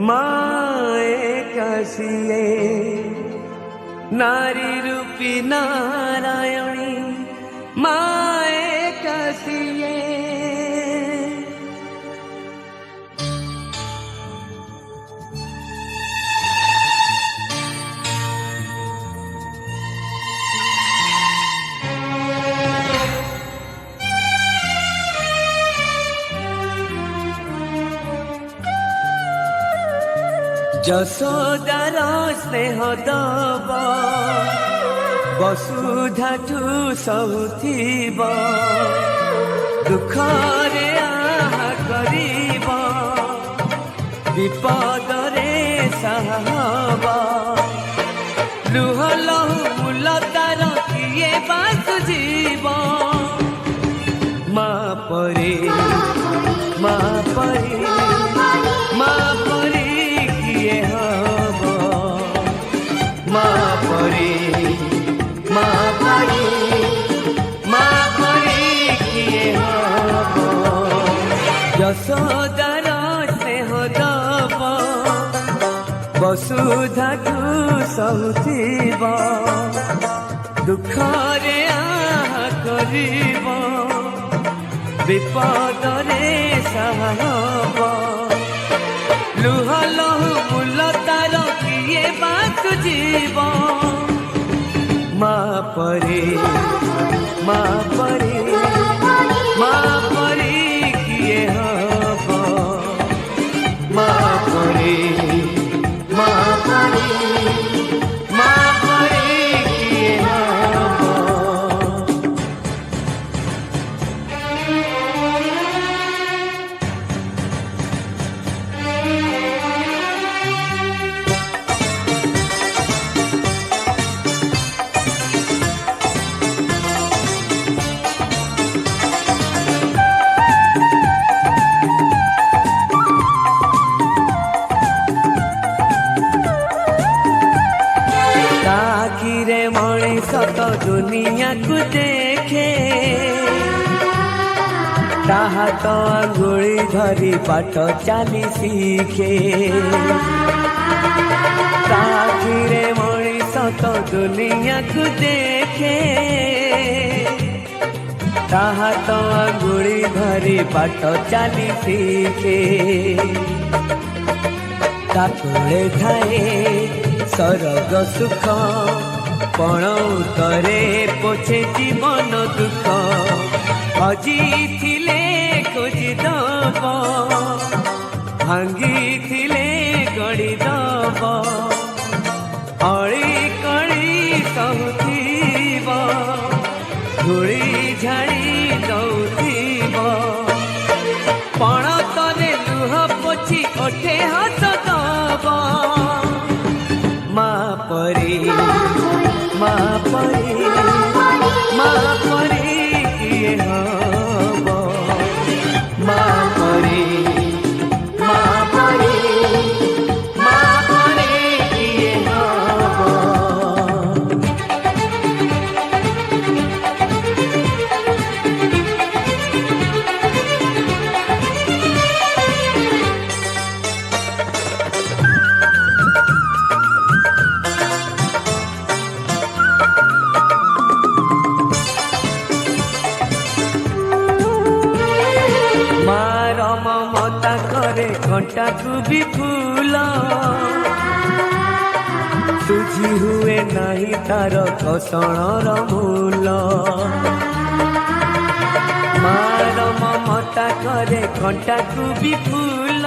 माए काशिये नारी रूपी नारायणी माए काशिये। ଯଶୋଦାର ସ୍ନେହ ଦବ ବସୁଧାଠୁ ସହୁଥିବ ଦୁଃଖରେ ଆହା କରିବ ବିପଦରେ ସାହା ହବ ଲୁହ ଲହୁ ମୂଲ ତାର କିଏ ବା ସୁଝିବ ମା ପରି ମା ପରି ମା ପରି ଯଶୋଦାର ସ୍ନେହ ଦବ ବସୁଧାଠୁ ସହୁଥିବ ଦୁଃଖରେ ଆହା କରିବ ବିପଦରେ ସାହା ହବ ଲୁହ ଲହୁ ମୂଲ ତାର କିଏ ବା ସୁଝିବ ମା ପରି ମା ପରି ମା ପରି କିଏ ହବ ମା ପରି ମା ପରି ମା ପରି କିଏ ହବ। सत दुनिया को देखे ताहा तो आंगुली धरी बाट चाली सीखे ताखिरे मणिष तो दुनिया को देखे ताहा तो आंगुली धरी बाट चाली सीखे ताकुले थाए सरग सुख पण उतरे पोछे जीवन दुख हजी थिले खोजी दब भांगी थिले गड़ी दब अड़ी कड़ी सहूथिब धूली झाड़ी दौथिब पण तरे लुह पोछी ओठे हस दब मा परी मा परी मा परी किए हब मा परी मा परी मा परी किए हब। ममता करे घंटा को भी फूल सुझी हुए नहीं तार घसणर मूल मार ममता करे घंटा को भी फूल।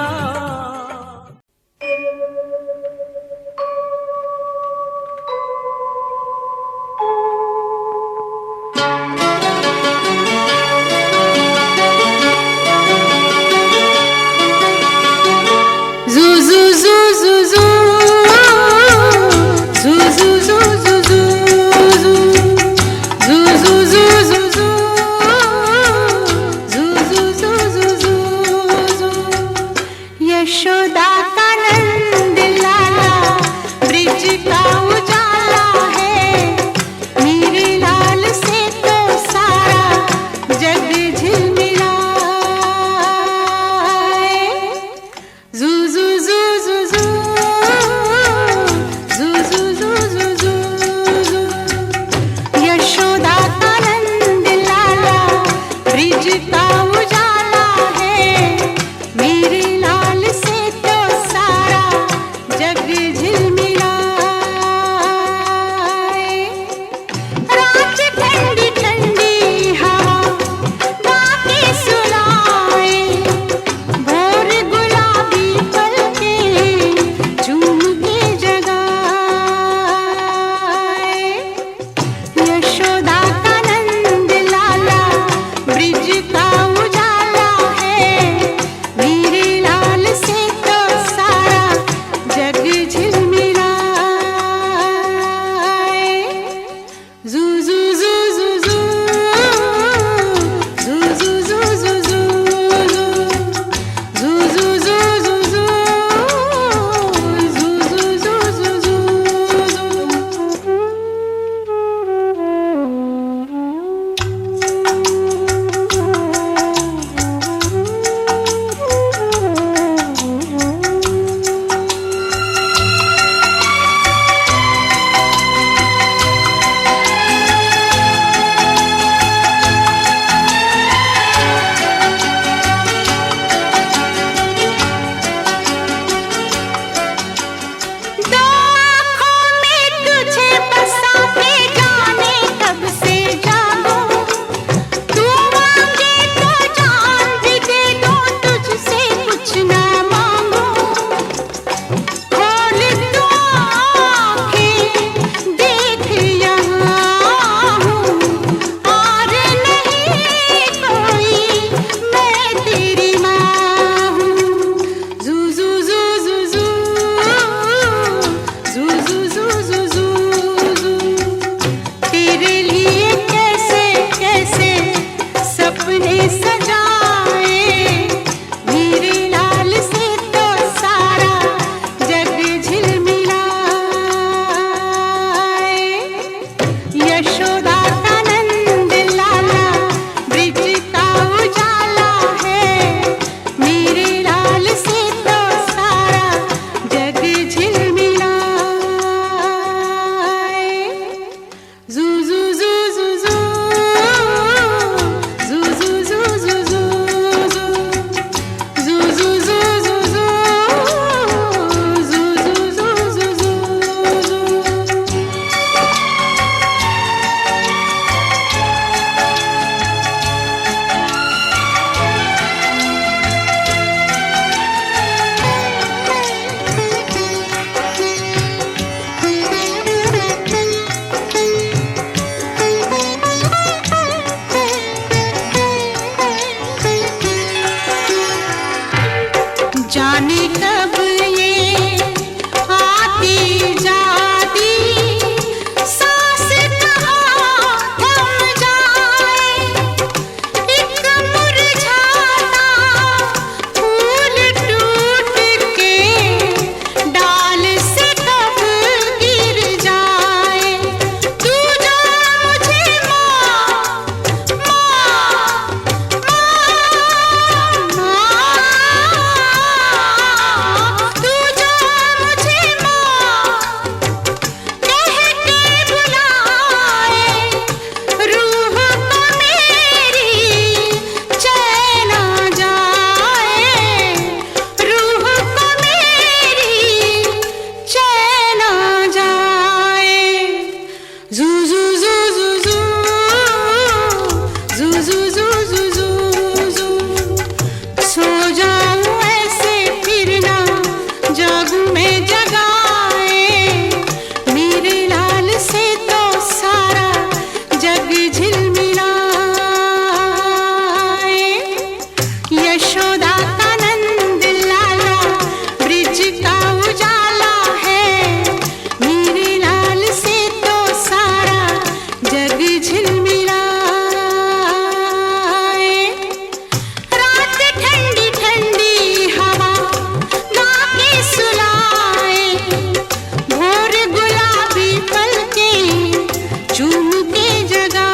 चूमते जगाए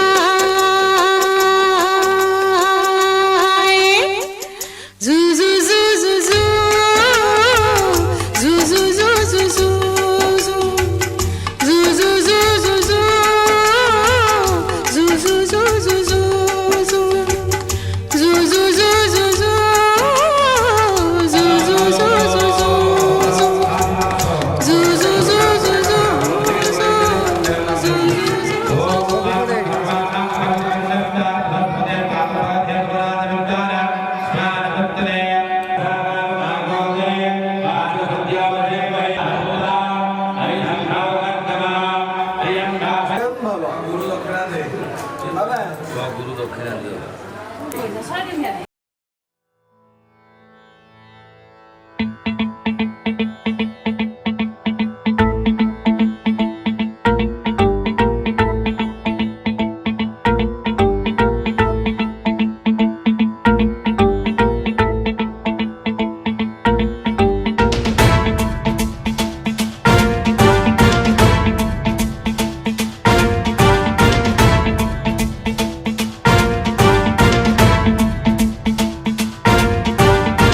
जू जू जू जू जू जू जू जू जू जू जू जू जू जू जू जू जू जू जू गुरु दक्षिणा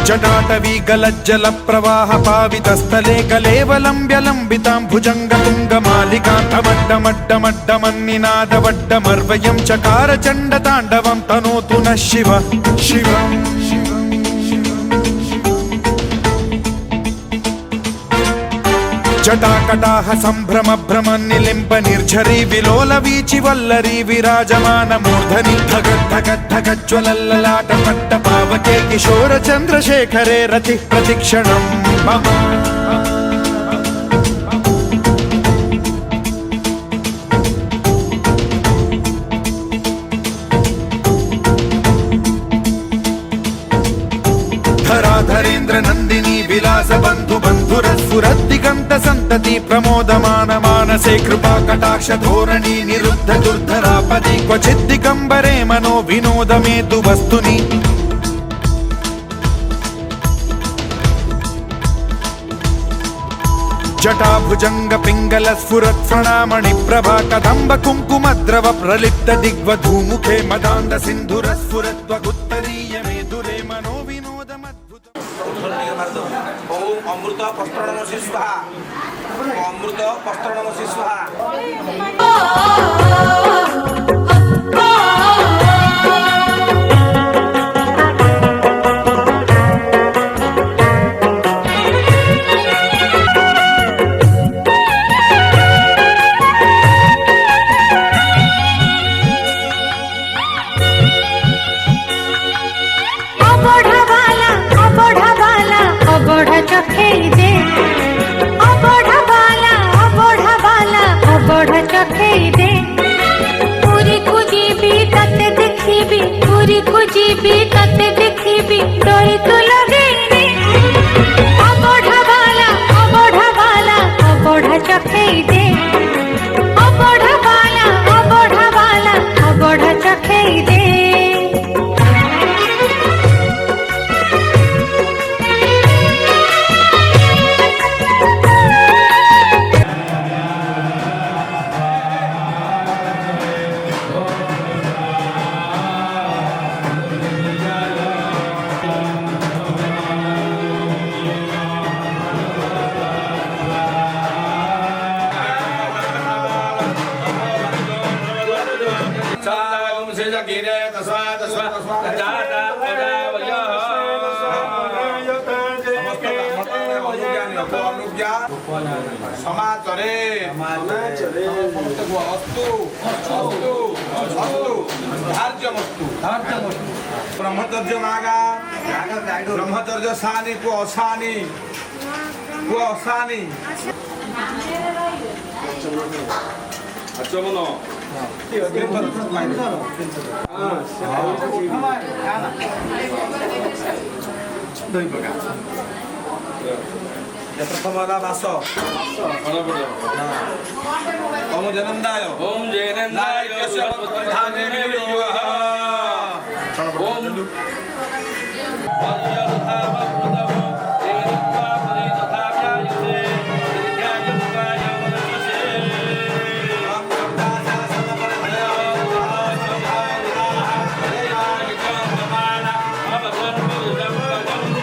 जटाटवी गलज्जल प्रवाह पावितस्थले कलेवलम्ब्य लम्बितां भुजङ्गतुङ्गमालिकान्तमड्डमड्डमड्डमन्निनादवड्डमर्वयं चकार चण्डताण्डवं तनोतु नः शिव शिवम् जटाकटाह सम्भ्रम भ्रम निलिम्ब निर्झरी विलोल वीचि वल्लरी विराजमान मूर्धनि धगद् धगद् धगज्ज्वलल्ललाट पट्ट पावके किशोर चन्द्रशेखरे रतिः प्रतिक्षणं मम धराधरेन्द्र नन्दिनी विलास बन्धु बन्धुरस्फुरद्दिगन्त सन्तति प्रमोदमान मानसे कृपा कटाक्ष धोरणी निरुद्ध दुर्धरापदि क्वचिद् दिगम्बरे मनो विनोद मे तु वस्तुनि जटाभुजंग पिंगल स्फुरत् प्रणामणि प्रभा कदम्ब कुङ्कुमद्रव प्रलिप्त दिग्वधूमुखे मदान्ध सिन्धुर स्फुरत् वगुत्तरीय मेधुरे मनो विनोदमद्भुत ओम अमृत पस्त्रणमसि स्वाहा अमृत पस्त्रणमसि स्वाहा समाचरे अस्तु अस्तु अस्तु धार्यमस्तु ब्रह्मचर्य नागा ब्रह्मचर्य सानी को असानी अच्छा प्रथमदा वास ओम जनन्दाय ओम